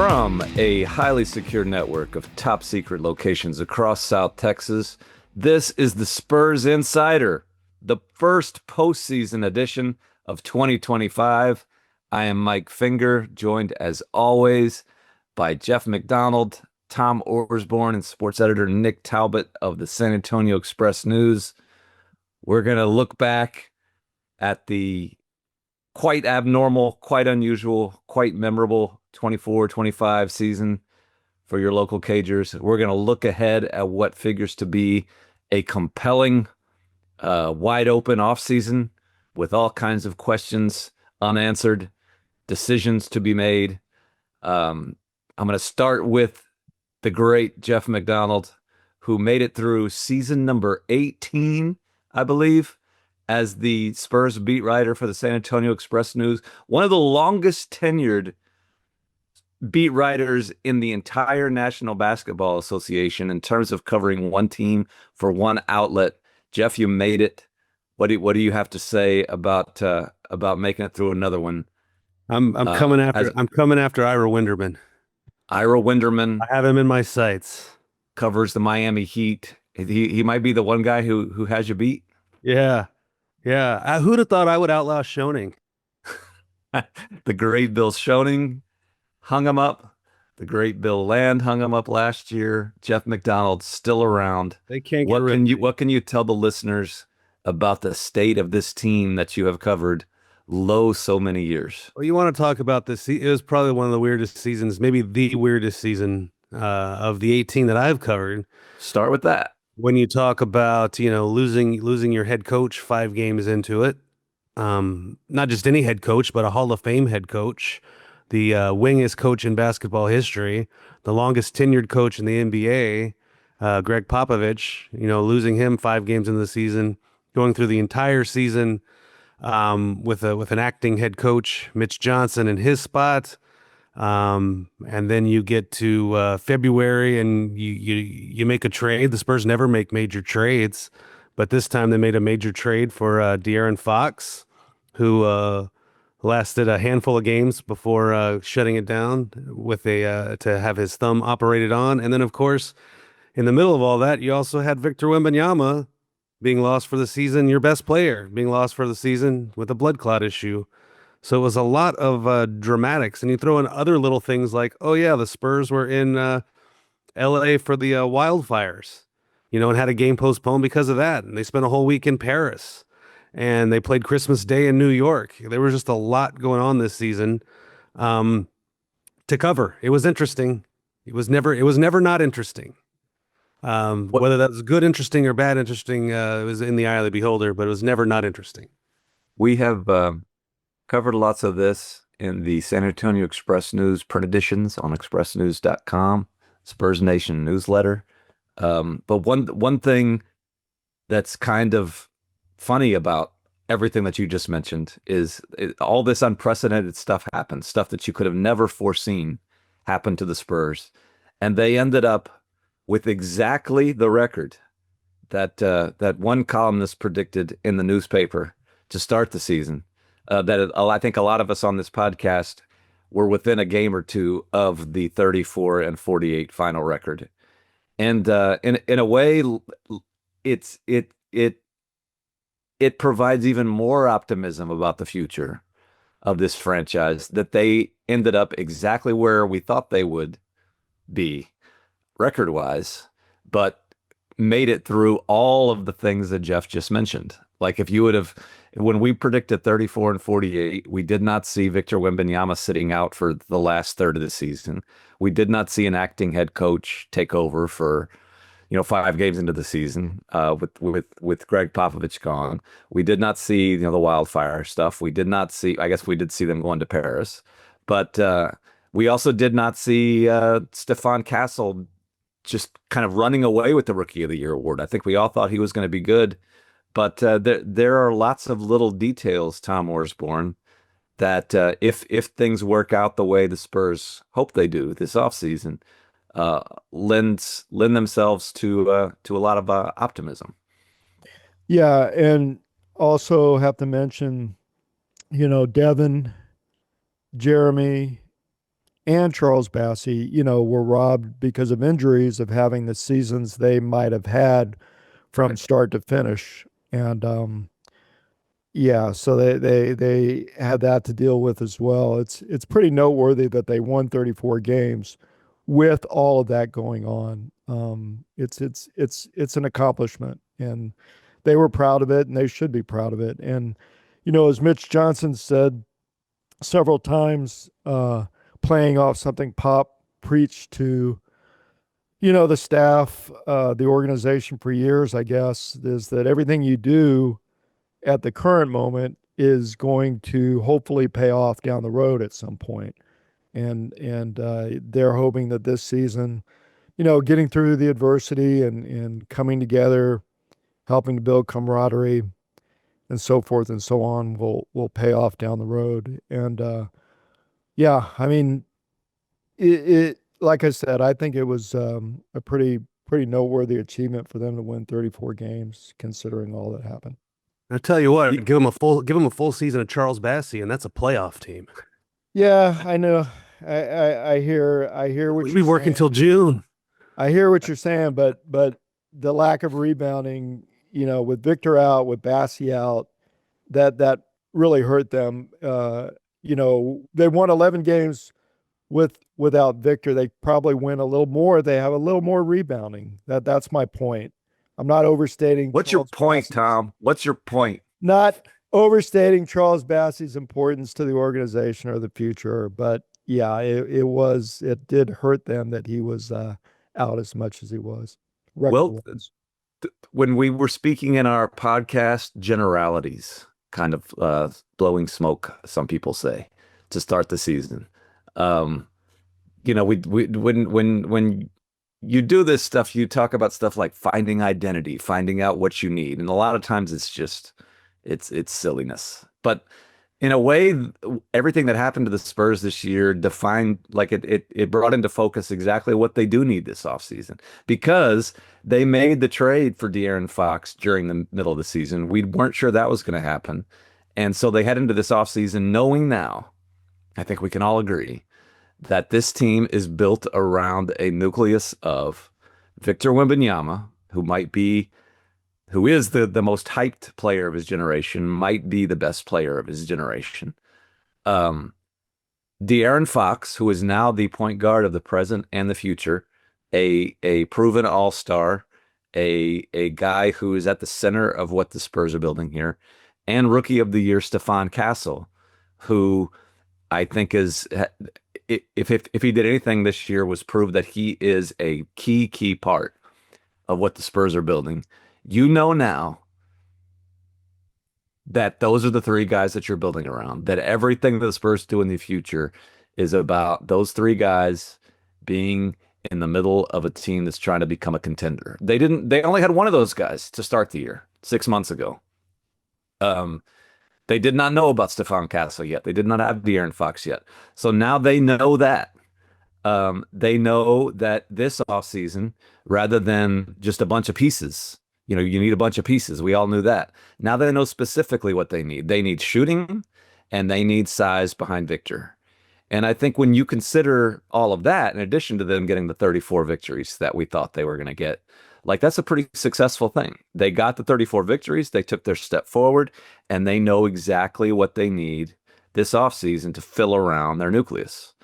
From a highly secure network of top secret locations across South Texas, this is the Spurs Insider, the first postseason edition of 2025. I am Mike Finger, joined as always by Jeff McDonald, Tom Orsborn, and sports editor Nick Talbot of the San Antonio Express-News. We're going to look back at the quite abnormal, quite unusual, quite memorable 24-25 season for your local Cagers. We're going to look ahead at what figures to be a compelling, wide open offseason with all kinds of questions unanswered, decisions to be made. I'm going to start with the great Jeff McDonald, who made it through season number 18, I believe, as the Spurs beat writer for the San Antonio Express-News, one of the longest tenured beat writers in the entire National Basketball Association in terms of covering one team for one outlet. Jeff, you made it. What do you have to say about making it through another one? I'm coming after Ira Winderman. Ira Winderman. I have him in my sights. Covers the Miami Heat. He might be the one guy who has you beat. Yeah. Who'd have thought I would outlaw Schoening? The great Bill Schoening hung him up. The great Bill Land hung him up last year. Jeff McDonald still around. They can't get what can you tell the listeners about the state of this team that you have covered so many years? Well, you want to talk about this? It was probably one of the weirdest seasons, maybe the weirdest season of the 18 that I've covered. Start with that. When you talk about, losing your head coach 5 games into it, not just any head coach, but a Hall of Fame head coach, the wingest coach in basketball history, the longest tenured coach in the NBA, Gregg Popovich, losing him 5 games into the season, going through the entire season with an acting head coach, Mitch Johnson, in his spot. And then you get to February and you make a trade. The Spurs never make major trades, but this time they made a major trade for De'Aaron Fox, who lasted a handful of games before shutting it down with to have his thumb operated on. And then, of course, in the middle of all that, you also had Victor Wembanyama being lost for the season, your best player being lost for the season with a blood clot issue. So it was a lot of dramatics. And you throw in other little things like, oh, yeah, the Spurs were in L.A. for the wildfires, and had a game postponed because of that. And they spent a whole week in Paris. And they played Christmas Day in New York. There was just a lot going on this season to cover. It was interesting. It was never not interesting. Whether that was good interesting or bad interesting, it was in the eye of the beholder, but it was never not interesting. We have covered lots of this in the San Antonio Express-News print editions on expressnews.com, Spurs Nation newsletter. But one thing that's kind of funny about everything that you just mentioned is all this unprecedented stuff happened, stuff that you could have never foreseen happened to the Spurs. And they ended up with exactly the record that one columnist predicted in the newspaper to start the season. I think a lot of us on this podcast were within a game or two of the 34-48 final record. And in a way, it provides even more optimism about the future of this franchise, that they ended up exactly where we thought they would be record-wise, but made it through all of the things that Jeff just mentioned. Like when we predicted 34-48, we did not see Victor Wembanyama sitting out for the last third of the season. We did not see an acting head coach take over for 5 games into the season with Gregg Popovich gone. We did not see the wildfire stuff. We did not see. I guess we did see them going to Paris, but we also did not see Stephon Castle just kind of running away with the Rookie of the Year award. I think we all thought he was going to be good, but there are lots of little details, Tom Orsborn, that if things work out the way the Spurs hope they do this offseason, lend themselves to a lot of optimism. Yeah, and also have to mention, Devin, Jeremy, and Charles Bassey, were robbed because of injuries of having the seasons they might have had from start to finish. And yeah, so they had that to deal with as well. It's pretty noteworthy that they won 34 games with all of that going on. It's an accomplishment, and they were proud of it, and they should be proud of it. And as Mitch Johnson said several times, playing off something Pop preached to the staff, the organization for years, I guess, is that everything you do at the current moment is going to hopefully pay off down the road at some point. And they're hoping that this season, getting through the adversity and coming together, helping to build camaraderie and so forth and so on will pay off down the road. And yeah, I mean, it like I said, I think it was a pretty noteworthy achievement for them to win 34 games, considering all that happened. I tell you what, give him a full season of Charles Bassey, and that's a playoff team. Yeah, I know. I hear what We'd you're be working saying. till June. I hear what you're saying, but the lack of rebounding, with Victor out, with Bassey out, that really hurt them. They won 11 games without Victor. They probably win a little more. They have a little more rebounding. That's my point. I'm not overstating. What's your Charles point, Bassey's- Tom? What's your point? Not overstating Charles Bassey's importance to the organization or the future, but yeah, it did hurt them that he was out as much as he was. Well, Record-wise. when we were speaking in our podcast, generalities, kind of blowing smoke, some people say, to start the season. We when you do this stuff, you talk about stuff like finding identity, finding out what you need, and a lot of times it's just it's silliness. But in a way, everything that happened to the Spurs this year defined, like it brought into focus exactly what they do need this offseason, because they made the trade for De'Aaron Fox during the middle of the season. We weren't sure that was going to happen. And so they head into this offseason knowing now, I think we can all agree, that this team is built around a nucleus of Victor Wembanyama, who is the most hyped player of his generation, might be the best player of his generation. De'Aaron Fox, who is now the point guard of the present and the future, a proven all-star, a guy who is at the center of what the Spurs are building here, and Rookie of the Year Stephon Castle, who I think is, if he did anything this year, was prove that he is a key part of what the Spurs are building. You know now that those are the three guys that you're building around, that everything that the Spurs do in the future is about those three guys being in the middle of a team that's trying to become a contender. They only had one of those guys to start the year 6 months ago. They did not know about Stephon Castle yet. They did not have De'Aaron Fox yet. So now they know that. They know that this offseason, rather than just a bunch of pieces, you need a bunch of pieces. We all knew that. Now they know specifically what they need. They need shooting, and they need size behind Victor. And I think when you consider all of that, in addition to them getting the 34 victories that we thought they were going to get, like, that's a pretty successful thing. They got the 34 victories. They took their step forward, and they know exactly what they need this offseason to fill around their nucleus.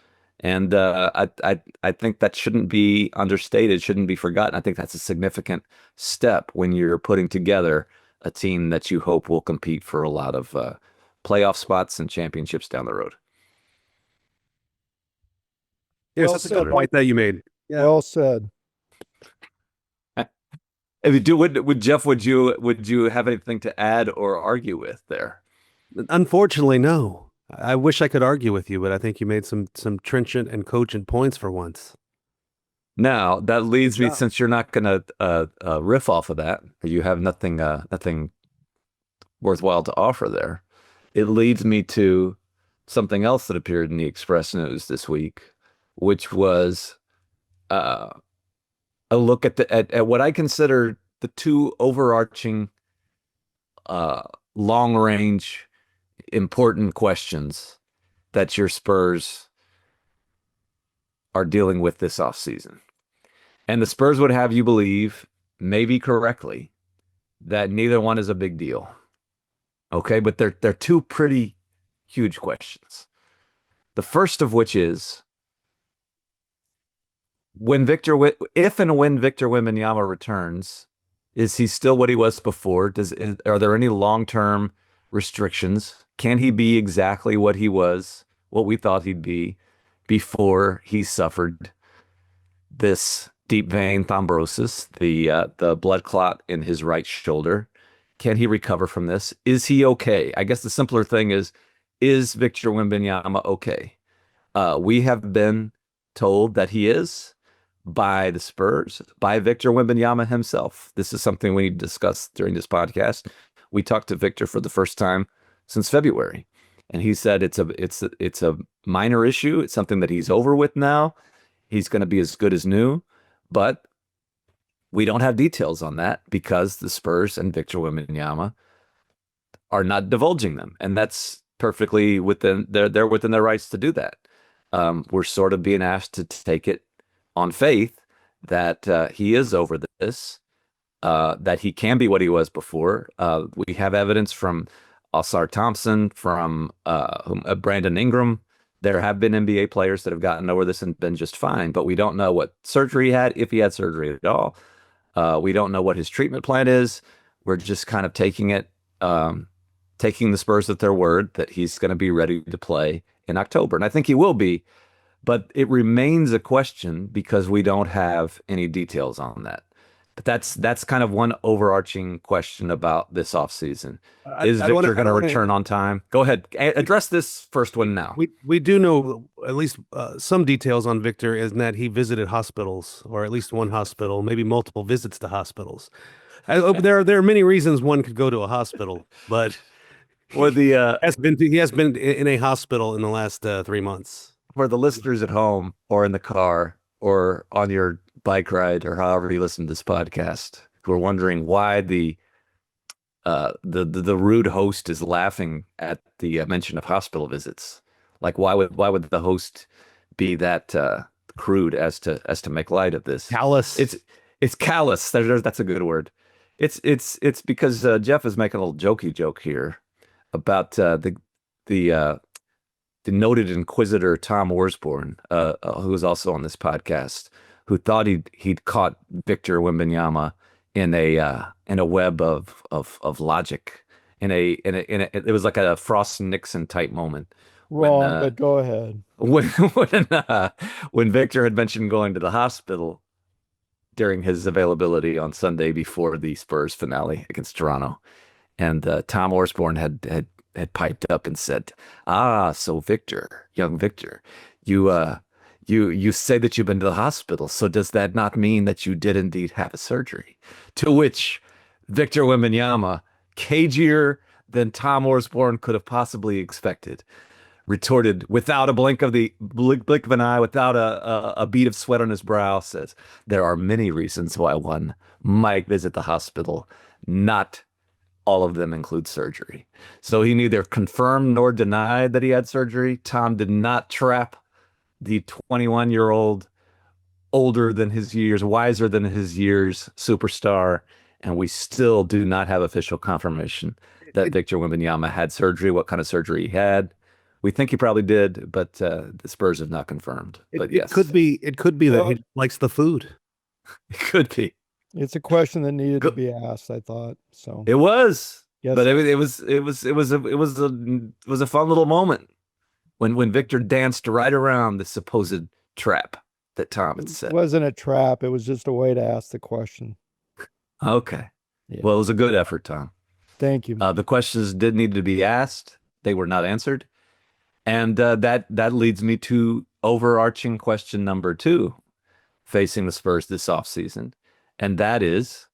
And I think that shouldn't be understated, shouldn't be forgotten. I think that's a significant step when you're putting together a team that you hope will compete for a lot of playoff spots and championships down the road. Yes, Well that's a said. good point that you made. Yeah. Well said. If you do, would Jeff, would you have anything to add or argue with there? Unfortunately, no. I wish I could argue with you, but I think you made some trenchant and cogent points for once. Now that leads me, job. since you're not going to riff off of that, or you have nothing worthwhile to offer there, it leads me to something else that appeared in the Express News this week, which was a look at what I consider the two overarching long range important questions that your Spurs are dealing with this offseason. And the Spurs would have you believe, maybe correctly, that neither one is a big deal. Okay, but they're two pretty huge questions. The first of which is, if and when Victor Wembanyama returns, is he still what he was before? Are there any long-term restrictions? Can he be exactly what he was, what we thought he'd be before he suffered this deep vein thrombosis, the blood clot in his right shoulder? Can he recover from this? Is he okay? I guess the simpler thing is Victor Wembanyama okay? We have been told that he is by the Spurs, by Victor Wembanyama himself. This is something we discussed during this podcast. We talked to Victor for the first time since February, and he said it's a minor issue. It's something that he's over with now. He's going to be as good as new, but we don't have details on that because the Spurs and Victor Wembanyama are not divulging them, and that's perfectly within they're within their rights to do that. We're sort of being asked to take it on faith that he is over this, that he can be what he was before. We have evidence from Osar Thompson, from Brandon Ingram. There have been NBA players that have gotten over this and been just fine, but we don't know what surgery he had, if he had surgery at all. We don't know what his treatment plan is. We're just kind of taking the Spurs at their word that he's going to be ready to play in October. And I think he will be, but it remains a question because we don't have any details on that. But that's kind of one overarching question about this offseason. Is Victor going to return on time? Go ahead. Address this first one now. We do know at least some details on Victor, is that he visited hospitals, or at least one hospital, maybe multiple visits to hospitals. There are many reasons one could go to a hospital, but he has been in a hospital in the last 3 months. For the listeners at home or in the car or on your bike ride or however you listen to this podcast, who are wondering why the rude host is laughing at the mention of hospital visits, like why would the host be that crude as to make light of this? Callous. It's callous. That's a good word. It's because Jeff is making a little jokey joke here about the noted inquisitor Tom Orsborn, who is also on this podcast, who thought he'd caught Victor Wembanyama in a web of logic, it was like a Frost Nixon type moment. Wrong, but go ahead. When Victor had mentioned going to the hospital during his availability on Sunday before the Spurs finale against Toronto, and Tom Orsborn had piped up and said, so Victor, young Victor, you say that you've been to the hospital. So does that not mean that you did indeed have a surgery? To which Victor Wembanyama, cagier than Tom Orsborn could have possibly expected, retorted without a blink of an eye, without a bead of sweat on his brow, says, there are many reasons why one might visit the hospital, not all of them include surgery. So he neither confirmed nor denied that he had surgery. Tom did not trap the 21-year-old, older than his years, wiser than his years superstar. And we still do not have official confirmation that Victor Wembanyama had surgery, what kind of surgery he had. We think he probably did, but the Spurs have not confirmed. But yes. It could be that he likes the food. It could be. It's a question that needed to be asked, I thought. So it was, yes. But it was a fun little moment when Victor danced right around the supposed trap that Tom had said. It wasn't a trap. It was just a way to ask the question. Okay. Yeah. Well, it was a good effort, Tom. Thank you. The questions did need to be asked. They were not answered. And that leads me to overarching question number 2 facing the Spurs this offseason. And that is,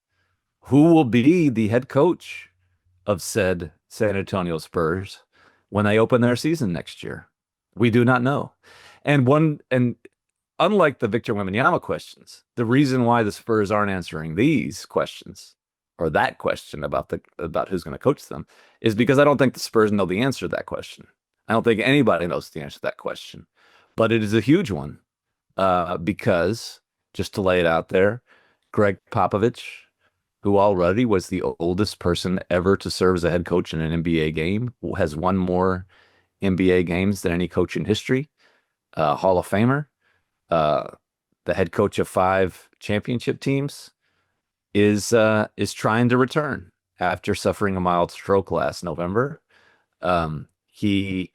who will be the head coach of said San Antonio Spurs when they open their season next year? We do not know. And unlike the Victor Wembanyama questions, the reason why the Spurs aren't answering these questions, or that question about who's going to coach them, is because I don't think the Spurs know the answer to that question. I don't think anybody knows the answer to that question. But it is a huge one because just to lay it out there, Gregg Popovich, who already was the oldest person ever to serve as a head coach in an NBA game, has won more NBA games than any coach in history, Hall of Famer, uh, the head coach of 5 championship teams, is trying to return after suffering a mild stroke last November. He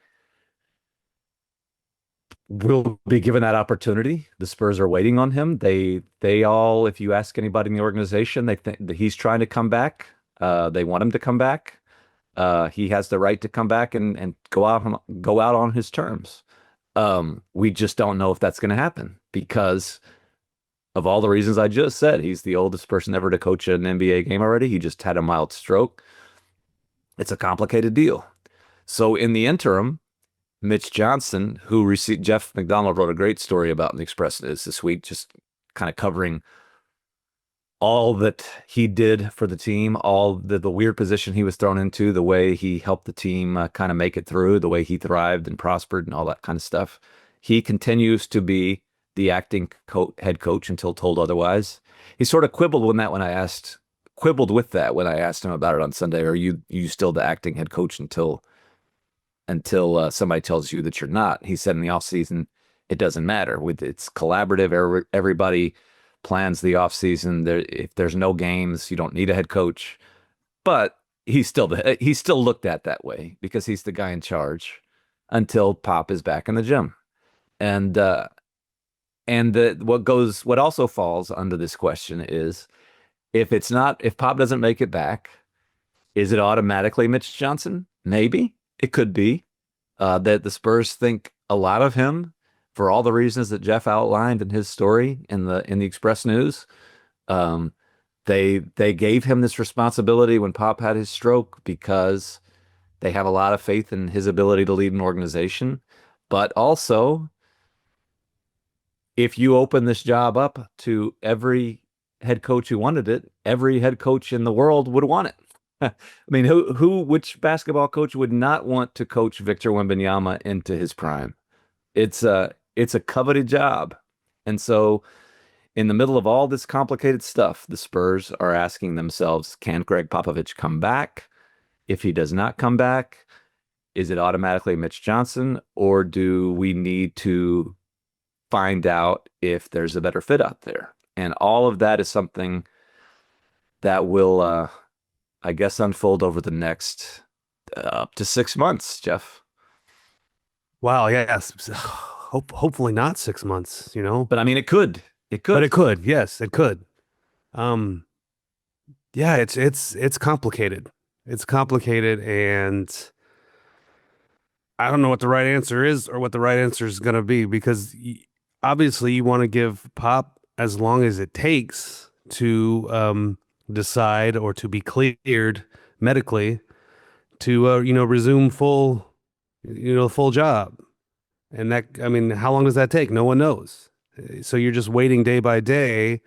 will be given that opportunity. The Spurs are waiting on him. They all, if you ask anybody in the organization, they think that he's trying to come back. They want him to come back. He has the right to come back and go out on his terms. We just don't know if that's going to happen because of all the reasons I just said. He's the oldest person ever to coach an NBA game already. He just had a mild stroke. It's a complicated deal. So in the interim, Mitch Johnson, who received, Jeff McDonald wrote a great story about in the Express News this week, just kind of covering all that he did for the team, all the weird position he was thrown into, the way he helped the team kind of make it through, the way he thrived and prospered and all that kind of stuff. He continues to be the acting head coach until told otherwise. He sort of quibbled with that when I asked him about it on Sunday. Are you still the acting head coach until somebody tells you that you're not? He said in the offseason, it doesn't matter. It's collaborative. Everybody plans the offseason. If there's no games, you don't need a head coach. But he's still looked at that way because he's the guy in charge until Pop is back in the gym. What also falls under this question is if Pop doesn't make it back, is it automatically Mitch Johnson? Maybe. It could be that the Spurs think a lot of him for all the reasons that Jeff outlined in his story in the Express News. They gave him this responsibility when Pop had his stroke because they have a lot of faith in his ability to lead an organization. But also, if you open this job up to every head coach who wanted it, every head coach in the world would want it. I mean, which basketball coach would not want to coach Victor Wembanyama into his prime? It's a coveted job. And so in the middle of all this complicated stuff, the Spurs are asking themselves, can Gregg Popovich come back? If he does not come back, is it automatically Mitch Johnson, or do we need to find out if there's a better fit out there? And all of that is something that will I guess unfold over the next up to 6 months, Jeff. Wow, yes. Hopefully not 6 months, But I mean, it could. But it could. Yes, it could. Yeah, it's complicated. It's complicated, and I don't know what the right answer is or what the right answer is going to be, because obviously you want to give Pop as long as it takes to decide or to be cleared medically to resume full job. And that, I mean, how long does that take? No one knows. So you're just waiting day by day.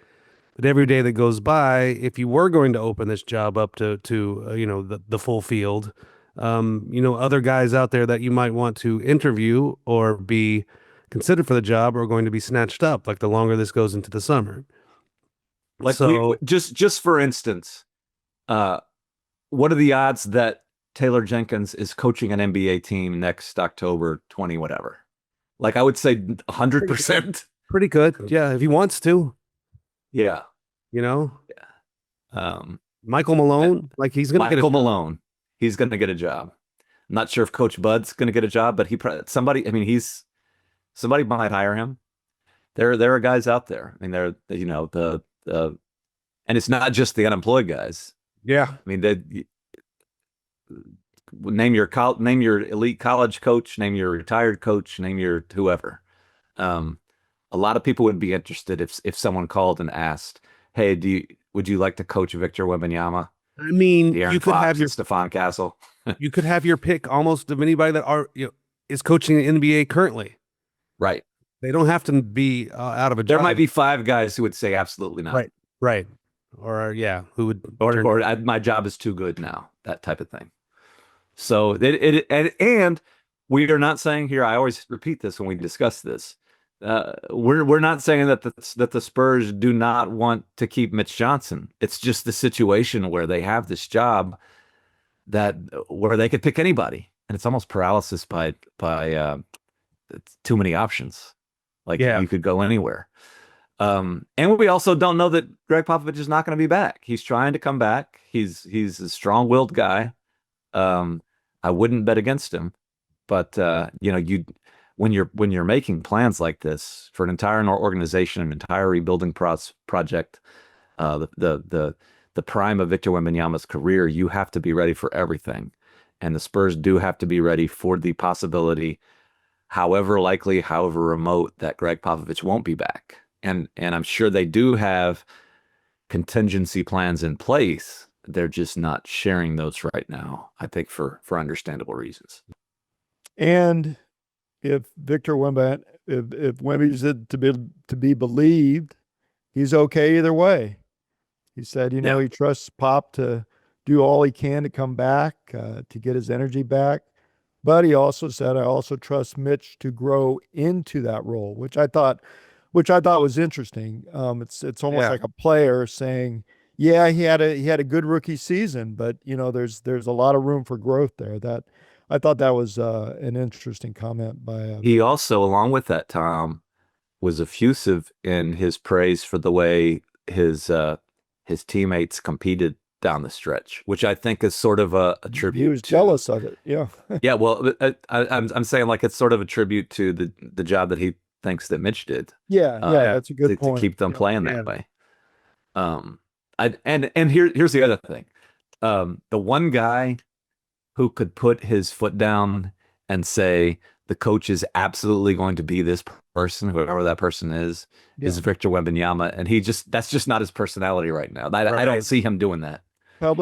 But every day that goes by, if you were going to open this job up to the full field, other guys out there that you might want to interview or be considered for the job are going to be snatched up, like the longer this goes into the summer. Like, so just for instance, what are the odds that Taylor Jenkins is coaching an NBA team next October 20 whatever? Like, I would say 100%. Pretty good. Yeah, if he wants to. Yeah. Yeah. Michael Malone, like he's going to get Michael Malone. He's going to get a job. I'm not sure if Coach Bud's going to get a job, but somebody might hire him. There are guys out there. I mean, and it's not just the unemployed guys. Yeah. I mean, name your elite college coach, name your retired coach, name your whoever. A lot of people would be interested if someone called and asked, "Hey, would you like to coach Victor Wembanyama?" I mean, De'Aaron you could Fox, have your Stephon Castle. You could have your pick almost of anybody that is coaching the NBA currently. Right. They don't have to be out of a job. There might be 5 guys who would say absolutely not. Right. Or who would my job is too good now, that type of thing. So and we are not saying here, I always repeat this when we discuss this, we're not saying that the Spurs do not want to keep Mitch Johnson. It's just the situation where they have this job that where they could pick anybody, and it's almost paralysis by it's too many options. Like you could go anywhere. And we also don't know that Gregg Popovich is not going to be back. He's trying to come back. He's a strong-willed guy. I wouldn't bet against him, but when you're making plans like this for an entire organization, an entire rebuilding project, the prime of Victor Wembanyama's career, you have to be ready for everything, and the Spurs do have to be ready for the possibility, however likely, however remote, that Gregg Popovich won't be back. And I'm sure they do have contingency plans in place. They're just not sharing those right now, I think, for understandable reasons. And if Victor Wembanyama, if Wemby's to be believed, he's okay either way. He said, he trusts Pop to do all he can to come back, to get his energy back. But he also said, I also trust Mitch to grow into that role, which I thought was interesting. It's almost like a player saying, yeah, he had a good rookie season, but there's a lot of room for growth there. That I thought that was an interesting comment by. He also, along with that, Tom, was effusive in his praise for the way his teammates competed down the stretch, which I think is sort of a tribute. He was jealous of it. Yeah. Yeah. Well, I'm saying like it's sort of a tribute to the job that he thinks that Mitch did. Yeah. That's a good point. To keep them playing that way. And here's the other thing. The one guy who could put his foot down and say the coach is absolutely going to be this person, whoever that person is Victor Wembanyama, and that's just not his personality right now. I don't see him doing that.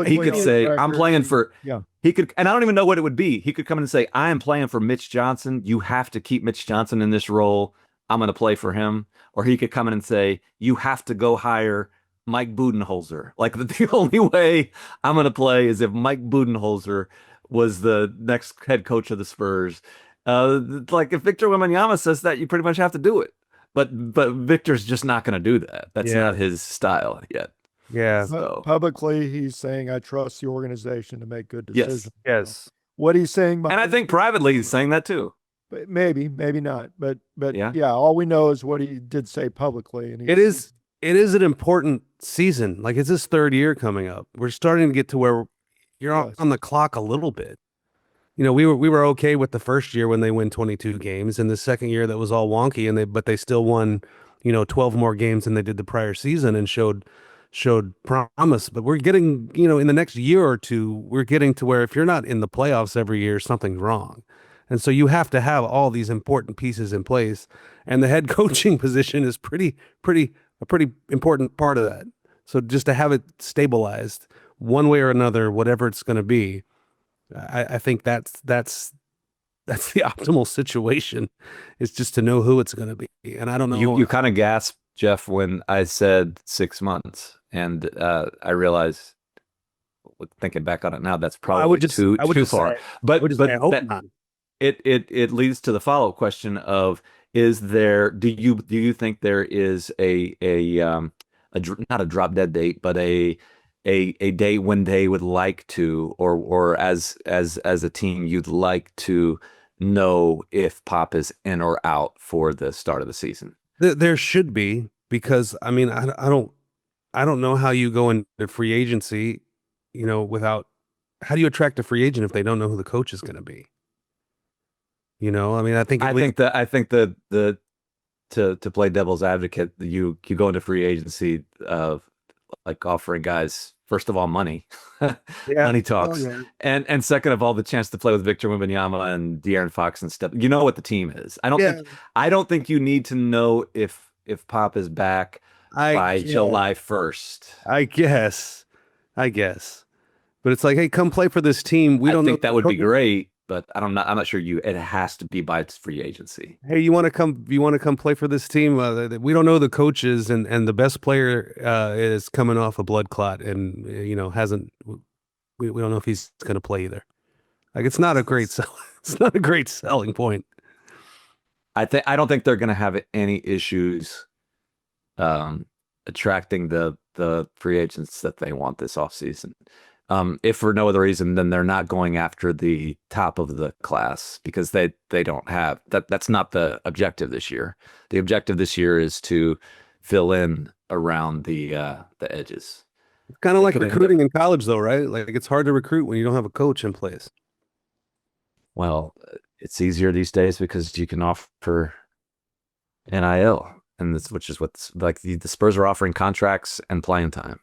He could say, I'm playing for, he could, and I don't even know what it would be. He could come in and say, I am playing for Mitch Johnson. You have to keep Mitch Johnson in this role. I'm going to play for him. Or he could come in and say, you have to go hire Mike Budenholzer. Like the only way I'm going to play is if Mike Budenholzer was the next head coach of the Spurs. Like if Victor Wembanyama says that, you pretty much have to do it. But Victor's just not going to do that. That's not his style yet. Yeah. So publicly, he's saying, I trust the organization to make good decisions. Yes. What he's saying, and I think privately he's saying that too. But maybe not. But all we know is what he did say publicly. And it is an important season. Like it's his third year coming up. We're starting to get to where you're on the clock a little bit. We were okay with the first year when they win 22 games, and the second year that was all wonky, but they still won, 12 more games than they did the prior season and showed promise. But we're getting, in the next year or two, we're getting to where if you're not in the playoffs every year, something's wrong. And so you have to have all these important pieces in place, and the head coaching position is a pretty important part of that. So just to have it stabilized one way or another, whatever it's going to be, I think that's the optimal situation, is just to know who it's going to be. And I don't know. You kind of gasped, Jeff, when I said 6 months, and I realized, thinking back on it now, that's probably too far. But it leads to the follow-up question of, do you think there is not a drop dead date, but a date when they would like to, or as a team, you'd like to know if Pop is in or out for the start of the season? There should be, because I don't know how you go into free agency, without, how do you attract a free agent if they don't know who the coach is going to be? I think to play devil's advocate, you go into free agency of like offering guys, first of all, money. Money talks. And second of all, the chance to play with Victor Wembanyama and De'Aaron Fox and stuff. You know what the team is. I don't think you need to know if Pop is back by July 1st. I guess. But it's like, hey, come play for this team. I think that would be great. But I'm not sure it has to be by free agency. Hey, you want to come play for this team? We don't know the coaches, and the best player is coming off a blood clot, and we don't know if he's going to play either. Like, it's not a great selling point. I don't think they're going to have any issues attracting the free agents that they want this offseason. If for no other reason, then they're not going after the top of the class because they don't have that. That's not the objective this year. The objective this year is to fill in around the edges. It's kind of like could end recruiting in college, though, right? Like it's hard to recruit when you don't have a coach in place. Well, it's easier these days because you can offer NIL, and which is what's like the Spurs are offering contracts and playing time.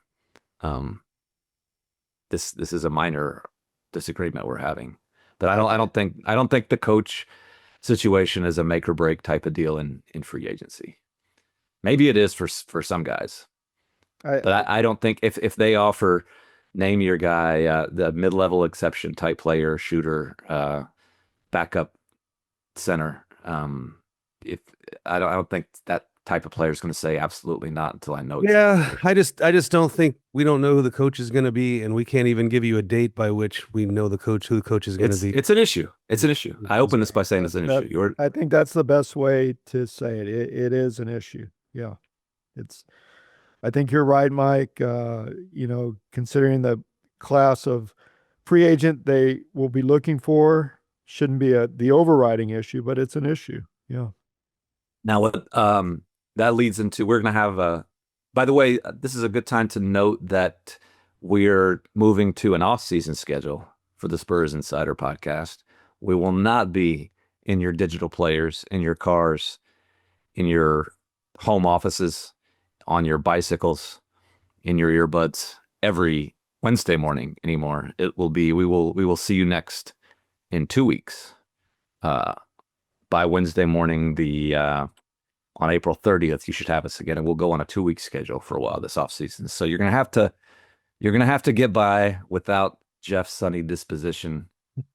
This is a minor disagreement we're having, but I don't think the coach situation is a make or break type of deal in free agency. Maybe it is for some guys, but I don't think if they offer name your guy, the mid-level exception type player, shooter, backup center. If I don't think that type of player is going to say absolutely not until I know. Yeah, I just don't think we don't know who the coach is going to be, and we can't even give you a date by which we know who the coach is going to be. It's an issue. It's an issue. I open this by saying it's an issue. I think that's the best way to say it. It is an issue. Yeah, I think you're right, Mike. Considering the class of free agent they will be looking for, shouldn't be the overriding issue, but it's an issue. Yeah. Now, what that leads into, we're going to have by the way, this is a good time to note that we're moving to an off-season schedule for the Spurs Insider podcast. We will not be in your digital players, in your cars, in your home offices, on your bicycles, in your earbuds every Wednesday morning anymore. It will be, we will see you next in 2 weeks. By Wednesday morning, on April 30th, you should have us again, and we'll go on a 2-week schedule for a while this offseason. So you're gonna have to get by without Jeff's sunny disposition.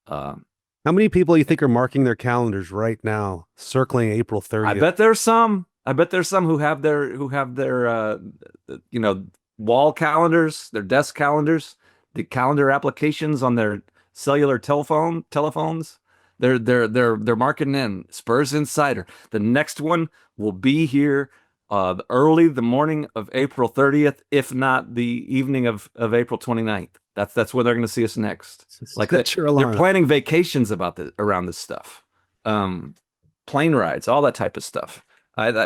How many people you think are marking their calendars right now, circling April 30th? I bet there's some who have their wall calendars, their desk calendars, the calendar applications on their cellular telephones. They're marking in Spurs Insider. The next one will be here early the morning of April 30th, if not the evening of April 29th. That's where they're going to see us next. Like they're planning vacations around this stuff, plane rides, all that type of stuff.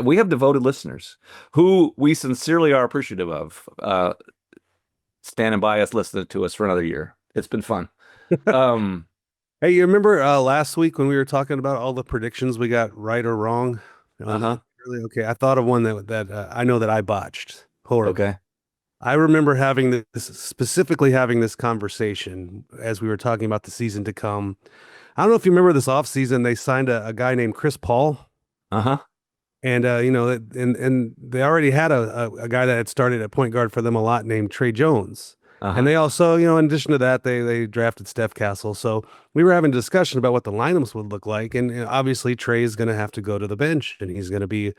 We have devoted listeners who we sincerely are appreciative of standing by us, listening to us for another year. It's been fun. Hey, you remember last week when we were talking about all the predictions we got right or wrong? Really? Okay, I thought of one that I know that I botched. Horrible. Okay. I remember specifically having this conversation as we were talking about the season to come. I don't know if you remember this offseason, they signed a guy named Chris Paul. Uh-huh. And, and they already had a guy that had started at point guard for them a lot named Trey Jones. Uh-huh. And they also, in addition to that, they drafted Steph Castle. So we were having a discussion about what the lineups would look like. And obviously Trey is going to have to go to the bench and he's going to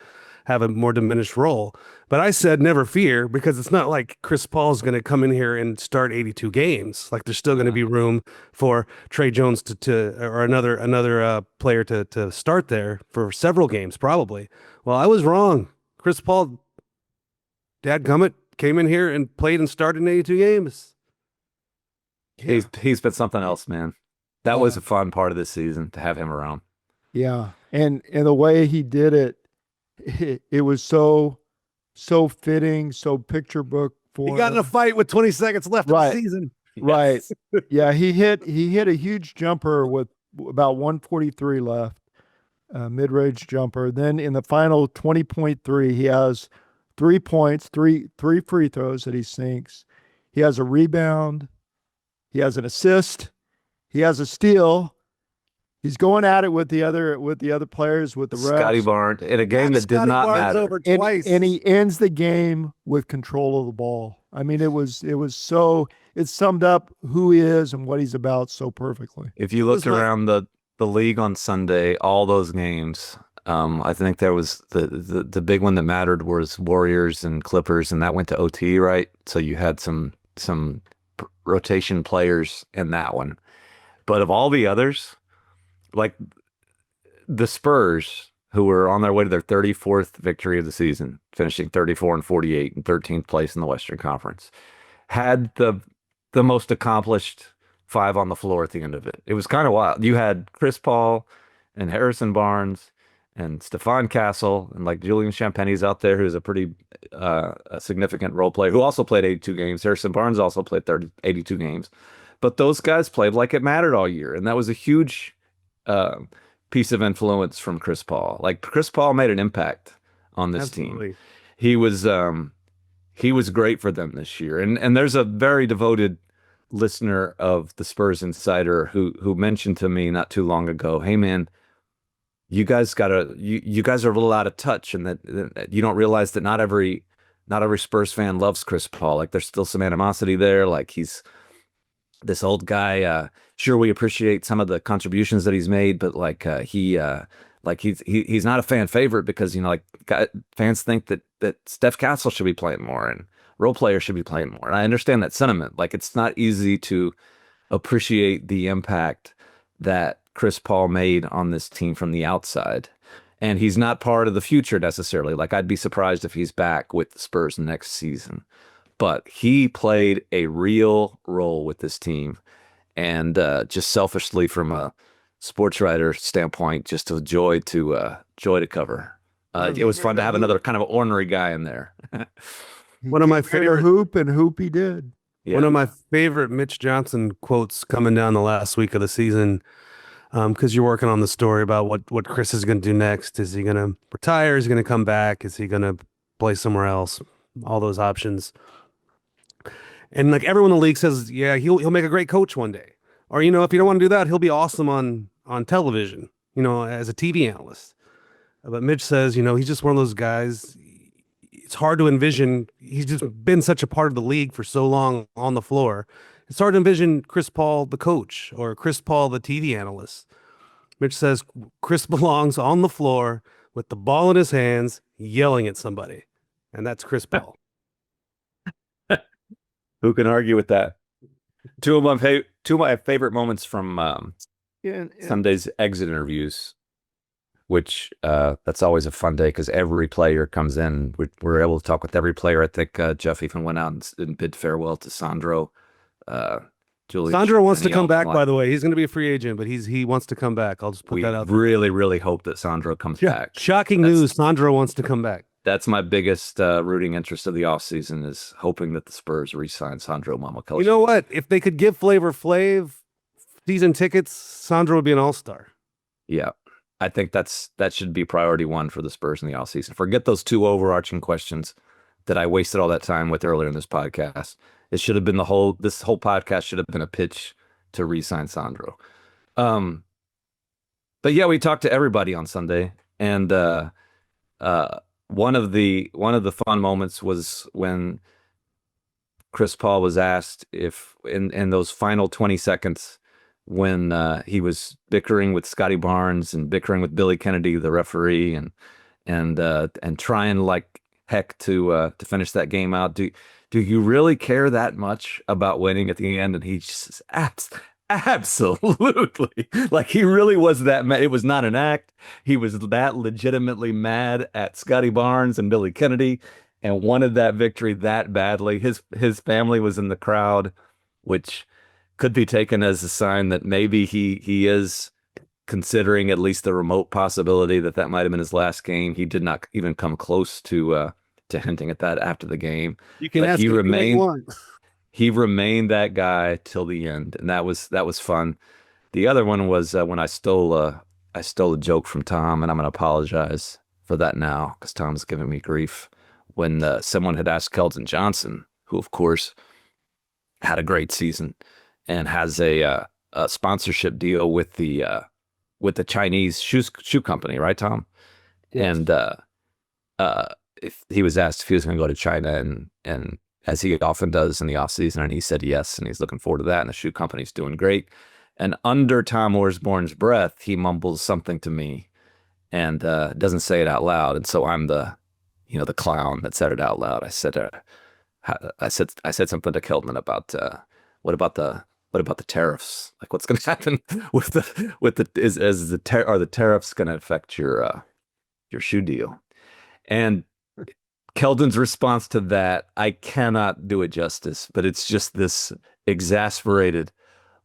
have a more diminished role. But I said, never fear, because it's not like Chris Paul is going to come in here and start 82 games. Like there's still going to be room for Trey Jones or another player to start there for several games, probably. Well, I was wrong. Chris Paul, dadgummit, came in here and played and started in 82 games. Yeah. He's been something else, man. That was a fun part of this season to have him around. Yeah, and the way he did it was so fitting, so picture book for. He got in a fight with 20 seconds left of the season. Right. Yes. Yeah, he hit a huge jumper with about 1:43 left, mid-range jumper. Then in the final 20.3, he has 3 points, three free throws that he sinks. He has a rebound. He has an assist. He has a steal. He's going at it with the other players, with the refs. Scotty Barnes in a game that did not matter. Over twice. And he ends the game with control of the ball. I mean, it summed up who he is and what he's about so perfectly. If you looked around the league on Sunday, all those games, I think there was the big one that mattered was Warriors and Clippers, and that went to OT, right? So you had some rotation players in that one. But of all the others, like the Spurs, who were on their way to their 34th victory of the season, finishing 34-48 and 13th place in the Western Conference, had the most accomplished five on the floor at the end of it. It was kind of wild. You had Chris Paul and Harrison Barnes and Stephon Castle and like Julian Champagne's out there, who's a pretty a significant role player, who also played 82 games. Harrison Barnes also played 82 games. But those guys played like it mattered all year. And that was a huge piece of influence from Chris Paul. Like Chris Paul made an impact on this Absolutely. team. He was great for them this year. And there's a very devoted listener of the Spurs Insider who mentioned to me not too long ago, hey man, you guys are a little out of touch, and that you don't realize that not every Spurs fan loves Chris Paul. Like there's still some animosity there. Like he's this old guy. Sure, we appreciate some of the contributions that he's made, but he's not a fan favorite because fans think that Steph Castle should be playing more and role players should be playing more. And I understand that sentiment. Like it's not easy to appreciate the impact that Chris Paul made on this team from the outside. And he's not part of the future necessarily. Like I'd be surprised if he's back with the Spurs next season. But he played a real role with this team. And just selfishly from a sports writer standpoint, just a joy to cover. It was fun to have another kind of ornery guy in there. One of my favorite hoop, and hoop he did. Yeah. One of my favorite Mitch Johnson quotes coming down the last week of the season, because you're working on the story about what Chris is going to do next. Is he going to retire? Is he going to come back? Is he going to play somewhere else? All those options. And like everyone in the league says, yeah, he'll make a great coach one day. Or, if you don't want to do that, he'll be awesome on television, as a TV analyst. But Mitch says, he's just one of those guys. It's hard to envision. He's just been such a part of the league for so long on the floor. It's hard to envision Chris Paul, the coach, or Chris Paul, the TV analyst. Mitch says Chris belongs on the floor with the ball in his hands, yelling at somebody. And that's Chris Paul. Who can argue with that? Two of my favorite moments from Sunday's exit interviews, which that's always a fun day because every player comes in. We're able to talk with every player. I think Jeff even went out and bid farewell to Sandro. Julius, Sandro wants to come back, by the way. He's going to be a free agent, but he wants to come back. I'll just put that out there. Really, really hope that Sandro comes back. Shocking news. Sandro wants to come back. That's my biggest rooting interest of the offseason is hoping that the Spurs re-sign Sandro Mamakosha. You know what? If they could give Flavor Flav season tickets, Sandro would be an all-star. Yeah. I think that should be priority one for the Spurs in the offseason. Forget those two overarching questions that I wasted all that time with earlier in this podcast. It should have been this whole podcast should have been a pitch to re-sign Sandro. But yeah, we talked to everybody on Sunday, and one of the fun moments was when Chris Paul was asked if in those final 20 seconds when he was bickering with Scotty Barnes and bickering with Billy Kennedy, the referee, and trying like heck to finish that game out. Do you really care that much about winning at the end? And he just says, absolutely. Like he really was that mad. It was not an act. He was that legitimately mad at Scotty Barnes and Billy Kennedy and wanted that victory that badly. His family was in the crowd, which could be taken as a sign that maybe he is considering at least the remote possibility that might have been his last game. He did not even come close to hinting at that after the game. You can ask he him remained he remained that guy till the end, and that was fun. The other one was when I stole a joke from Tom, and I'm gonna apologize for that now because Tom's giving me grief. When someone had asked Keldon Johnson, who of course had a great season and has a sponsorship deal with the Chinese shoe company, right, Tom? Yes. And if he was asked if he was going to go to China, and as he often does in the off season, and he said yes, and he's looking forward to that, and the shoe company's doing great. And under Tom Orsborn's breath, he mumbles something to me, and doesn't say it out loud. And so I'm the clown that said it out loud. I said something to Keldon about what about the tariffs? Like what's going to happen with the are the tariffs going to affect your your shoe deal. And Keldon's response to that, I cannot do it justice, but it's just this exasperated,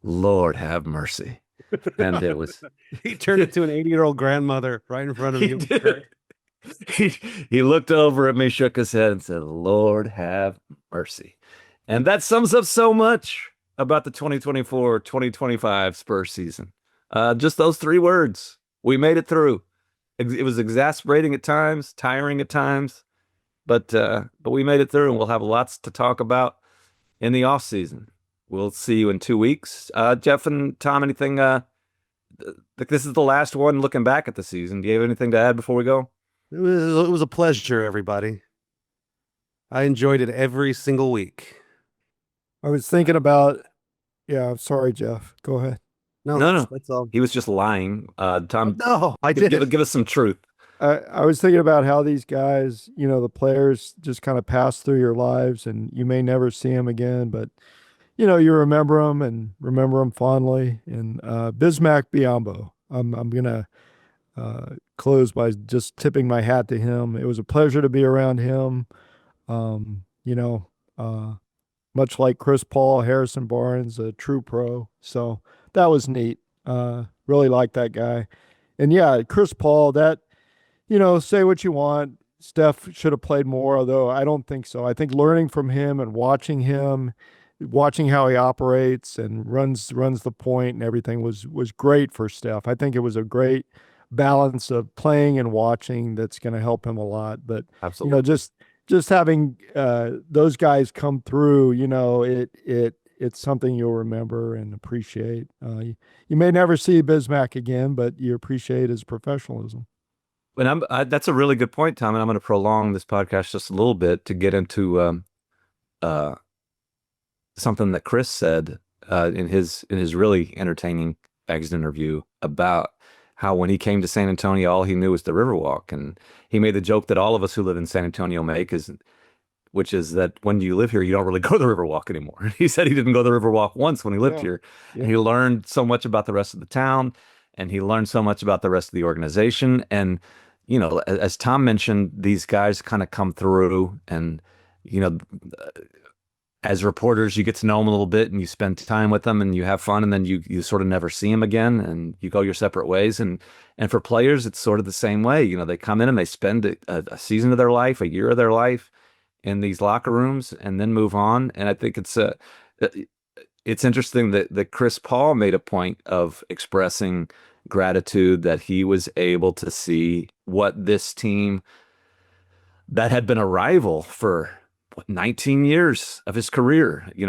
Lord have mercy. And it was He turned into an 80-year-old grandmother right in front of he you. did. He looked over at me, shook his head, and said, Lord have mercy. And that sums up so much about the 2024-2025 Spurs season. Just those 3 words. We made it through. It was exasperating at times, tiring at times, but we made it through, and we'll have lots to talk about in the off season. We'll see you in 2 weeks. Jeff and Tom, anything? This is the last one looking back at the season. Do you have anything to add before we go? It was a pleasure, everybody. I enjoyed it every single week. I was thinking about, yeah, sorry, Jeff. Go ahead. No. That's all. He was just lying. Tom, No, I did. give us some truth. I was thinking about how these guys, the players just kind of pass through your lives and you may never see them again, but, you remember them and remember them fondly. And Bismack Biyombo, I'm going to close by just tipping my hat to him. It was a pleasure to be around him. Much like Chris Paul, Harrison Barnes, a true pro. So that was neat. Really like that guy. And yeah, Chris Paul, that, say what you want. Steph should have played more, although I don't think so. I think learning from him and watching how he operates and runs the point and everything was great for Steph. I think it was a great balance of playing and watching that's going to help him a lot. But Absolutely. Just having those guys come through, it's something you'll remember and appreciate. You may never see Bismack again, but you appreciate his professionalism. And that's a really good point, Tom. And I'm going to prolong this podcast just a little bit to get into something that Chris said in his really entertaining exit interview about how when he came to San Antonio, all he knew was the Riverwalk. And he made the joke that all of us who live in San Antonio make, which is that when you live here, you don't really go to the Riverwalk anymore. He said he didn't go to the Riverwalk once when he lived here. Yeah. And he learned so much about the rest of the town, and he learned so much about the rest of the organization. And, as Tom mentioned, these guys kind of come through and, as reporters, you get to know them a little bit and you spend time with them and you have fun, and then you sort of never see them again and you go your separate ways. And for players, it's sort of the same way. They come in and they spend a season of their life, a year of their life in these locker rooms and then move on. And I think it's interesting that Chris Paul made a point of expressing gratitude that he was able to see what this team that had been a rival for 19 years of his career. He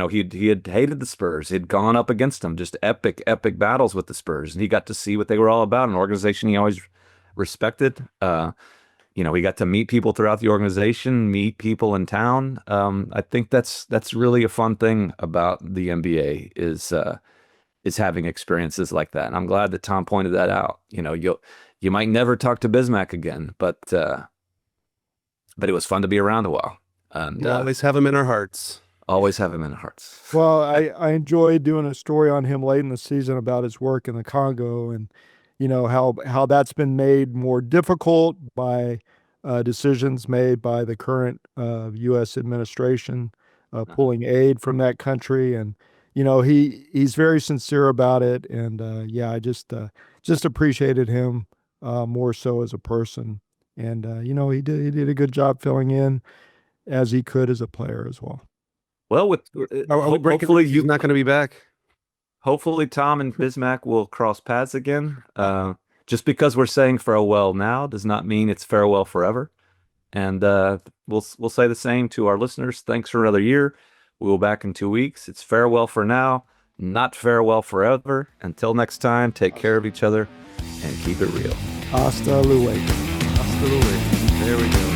had hated the Spurs. He'd gone up against them, just epic battles with the Spurs. And he got to see what they were all about, an organization he always respected. He got to meet people throughout the organization, meet people in town. I think that's really a fun thing about the NBA is having experiences like that. And I'm glad that Tom pointed that out. You might never talk to Bismack again, but it was fun to be around a while. And always have him in our hearts. Always have him in our hearts. Well, I enjoyed doing a story on him late in the season about his work in the Congo and, how that's been made more difficult by decisions made by the current U.S. administration pulling aid from that country. And, he's very sincere about it. And, I just appreciated him more so as a person. And, he did a good job filling in as he could as a player as well. Well, hopefully he's not going to be back. Hopefully Tom and Bismack will cross paths again. Just because we're saying farewell now does not mean it's farewell forever. And we'll say the same to our listeners. Thanks for another year. We will be back in 2 weeks. It's farewell for now, not farewell forever. Until next time, take care of each other and keep it real. Hasta luego. Hasta luego. There we go.